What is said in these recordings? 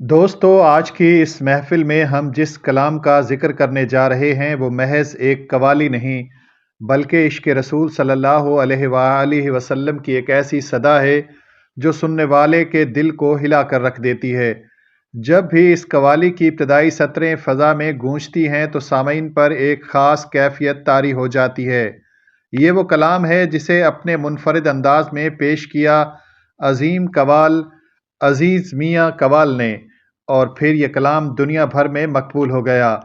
دوستو آج کی اس محفل میں ہم جس کلام کا ذکر کرنے جا رہے ہیں وہ محض ایک قوالی نہیں بلکہ عشق رسول صلی اللہ علیہ وآلہ وسلم کی ایک ایسی صدا ہے جو سننے والے کے دل کو ہلا کر رکھ دیتی ہے۔ جب بھی اس قوالی کی ابتدائی سطریں فضا میں گونجتی ہیں تو سامعین پر ایک خاص کیفیت طاری ہو جاتی ہے۔ یہ وہ کلام ہے جسے اپنے منفرد انداز میں پیش کیا عظیم قوال عزیز میاں قوال نے، اور پھر یہ کلام دنیا بھر میں مقبول ہو گیا۔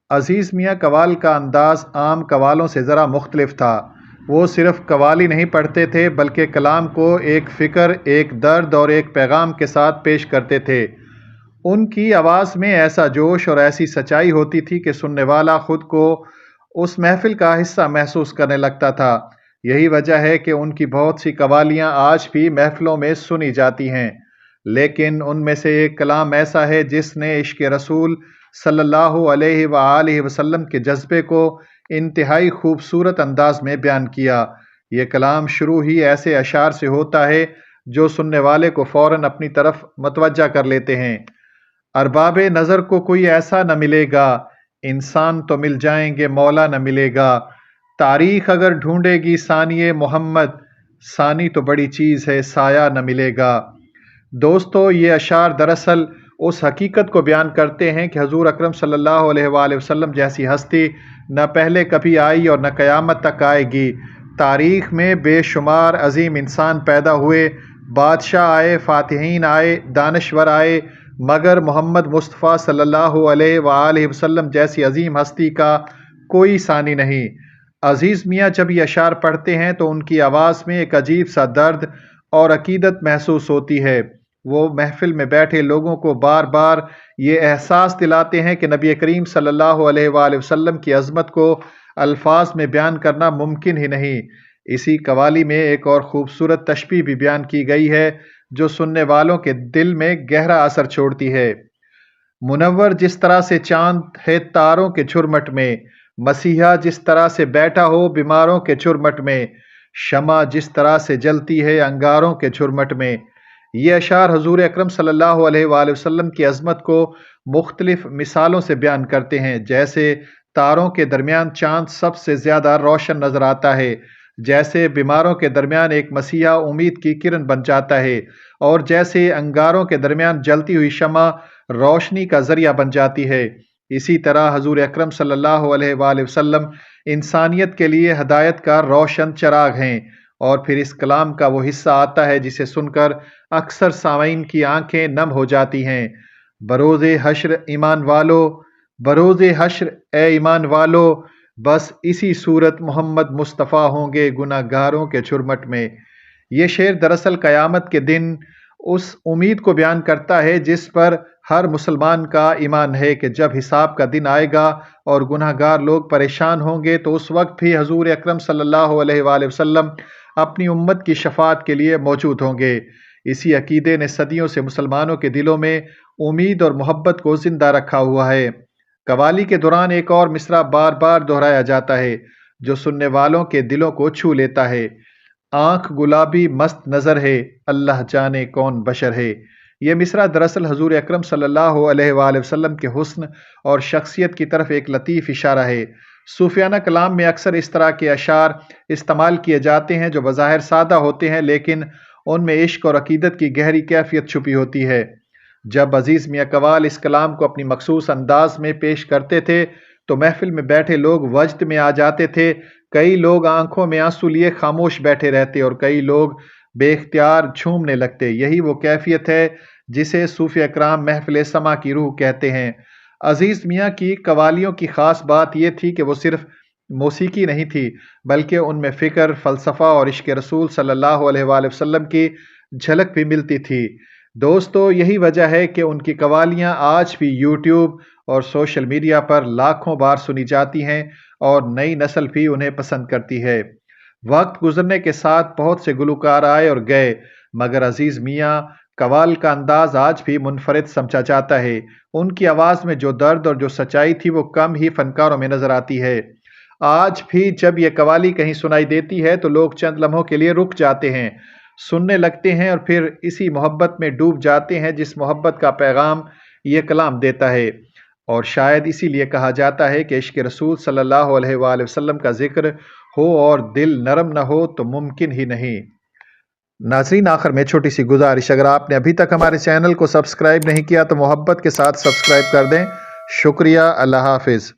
عزیز میاں قوال کا انداز عام قوالوں سے ذرا مختلف تھا۔ وہ صرف قوالی نہیں پڑھتے تھے بلکہ کلام کو ایک فکر، ایک درد اور ایک پیغام کے ساتھ پیش کرتے تھے۔ ان کی آواز میں ایسا جوش اور ایسی سچائی ہوتی تھی کہ سننے والا خود کو اس محفل کا حصہ محسوس کرنے لگتا تھا۔ یہی وجہ ہے کہ ان کی بہت سی قوالیاں آج بھی محفلوں میں سنی جاتی ہیں، لیکن ان میں سے ایک کلام ایسا ہے جس نے عشق رسول صلی اللہ علیہ وآلہ وسلم کے جذبے کو انتہائی خوبصورت انداز میں بیان کیا۔ یہ کلام شروع ہی ایسے اشعار سے ہوتا ہے جو سننے والے کو فوراً اپنی طرف متوجہ کر لیتے ہیں۔ ارباب نظر کو کوئی ایسا نہ ملے گا، انسان تو مل جائیں گے مولا نہ ملے گا، تاریخ اگر ڈھونڈے گی ثانی محمد، ثانی تو بڑی چیز ہے سایہ نہ ملے گا۔ دوستو یہ اشعار دراصل اس حقیقت کو بیان کرتے ہیں کہ حضور اکرم صلی اللہ علیہ وآلہ وسلم جیسی ہستی نہ پہلے کبھی آئی اور نہ قیامت تک آئے گی۔ تاریخ میں بے شمار عظیم انسان پیدا ہوئے، بادشاہ آئے، فاتحین آئے، دانشور آئے، مگر محمد مصطفیٰ صلی اللہ علیہ وآلہ وسلم جیسی عظیم ہستی کا کوئی ثانی نہیں۔ عزیز میاں جب یہ اشعار پڑھتے ہیں تو ان کی آواز میں ایک عجیب سا درد اور عقیدت محسوس ہوتی ہے۔ وہ محفل میں بیٹھے لوگوں کو بار بار یہ احساس دلاتے ہیں کہ نبی کریم صلی اللہ علیہ وآلہ وسلم کی عظمت کو الفاظ میں بیان کرنا ممکن ہی نہیں۔ اسی قوالی میں ایک اور خوبصورت تشبیہ بھی بیان کی گئی ہے جو سننے والوں کے دل میں گہرا اثر چھوڑتی ہے۔ منور جس طرح سے چاند ہے تاروں کے جھرمٹ میں، مسیحا جس طرح سے بیٹھا ہو بیماروں کے جھرمٹ میں، شمع جس طرح سے جلتی ہے انگاروں کے جھرمٹ میں۔ یہ اشعار حضور اکرم صلی اللہ علیہ وآلہ وسلم کی عظمت کو مختلف مثالوں سے بیان کرتے ہیں، جیسے تاروں کے درمیان چاند سب سے زیادہ روشن نظر آتا ہے، جیسے بیماروں کے درمیان ایک مسیحا امید کی کرن بن جاتا ہے، اور جیسے انگاروں کے درمیان جلتی ہوئی شمع روشنی کا ذریعہ بن جاتی ہے۔ اسی طرح حضور اکرم صلی اللہ علیہ وآلہ وسلم انسانیت کے لیے ہدایت کا روشن چراغ ہیں۔ اور پھر اس کلام کا وہ حصہ آتا ہے جسے سن کر اکثر سامعین کی آنکھیں نم ہو جاتی ہیں۔ بروز حشر ایمان والو، بروز حشر اے ایمان والو، بس اسی صورت محمد مصطفیٰ ہوں گے گناہ گاروں کے جھرمٹ میں۔ یہ شعر دراصل قیامت کے دن اس امید کو بیان کرتا ہے جس پر ہر مسلمان کا ایمان ہے کہ جب حساب کا دن آئے گا اور گناہ گار لوگ پریشان ہوں گے تو اس وقت بھی حضور اکرم صلی اللہ علیہ وآلہ وسلم اپنی امت کی شفاعت کے لیے موجود ہوں گے۔ اسی عقیدے نے صدیوں سے مسلمانوں کے دلوں میں امید اور محبت کو زندہ رکھا ہوا ہے۔ قوالی کے دوران ایک اور مصرع بار بار دہرایا جاتا ہے جو سننے والوں کے دلوں کو چھو لیتا ہے۔ آنکھ گلابی مست نظر ہے، اللہ جانے کون بشر ہے۔ یہ مصرع دراصل حضور اکرم صلی اللہ علیہ وآلہ وسلم کے حسن اور شخصیت کی طرف ایک لطیف اشارہ ہے۔ صوفیانہ کلام میں اکثر اس طرح کے اشعار استعمال کیے جاتے ہیں جو بظاہر سادہ ہوتے ہیں لیکن ان میں عشق اور عقیدت کی گہری کیفیت چھپی ہوتی ہے۔ جب عزیز میاں قوال اس کلام کو اپنی مخصوص انداز میں پیش کرتے تھے تو محفل میں بیٹھے لوگ وجد میں آ جاتے تھے۔ کئی لوگ آنکھوں میں آنسو لیے خاموش بیٹھے رہتے اور کئی لوگ بے اختیار جھومنے لگتے۔ یہی وہ کیفیت ہے جسے صوفیہ کرام محفل سما کی روح کہتے ہیں۔ عزیز میاں کی قوالیوں کی خاص بات یہ تھی کہ وہ صرف موسیقی نہیں تھی بلکہ ان میں فکر، فلسفہ اور عشق رسول صلی اللہ علیہ وآلہ وسلم کی جھلک بھی ملتی تھی۔ دوستو یہی وجہ ہے کہ ان کی قوالیاں آج بھی یوٹیوب اور سوشل میڈیا پر لاکھوں بار سنی جاتی ہیں اور نئی نسل بھی انہیں پسند کرتی ہے۔ وقت گزرنے کے ساتھ بہت سے گلوکار آئے اور گئے مگر عزیز میاں قوال کا انداز آج بھی منفرد سمجھا جاتا ہے۔ ان کی آواز میں جو درد اور جو سچائی تھی وہ کم ہی فنکاروں میں نظر آتی ہے۔ آج بھی جب یہ قوالی کہیں سنائی دیتی ہے تو لوگ چند لمحوں کے لیے رک جاتے ہیں، سننے لگتے ہیں اور پھر اسی محبت میں ڈوب جاتے ہیں جس محبت کا پیغام یہ کلام دیتا ہے، اور شاید اسی لیے کہا جاتا ہے کہ عشق رسول صلی اللہ علیہ وآلہ وسلم کا ذکر ہو اور دل نرم نہ ہو تو ممکن ہی نہیں۔ ناظرین، آخر میں چھوٹی سی گزارش، اگر آپ نے ابھی تک ہمارے چینل کو سبسکرائب نہیں کیا تو محبت کے ساتھ سبسکرائب کر دیں۔ شکریہ، اللہ حافظ۔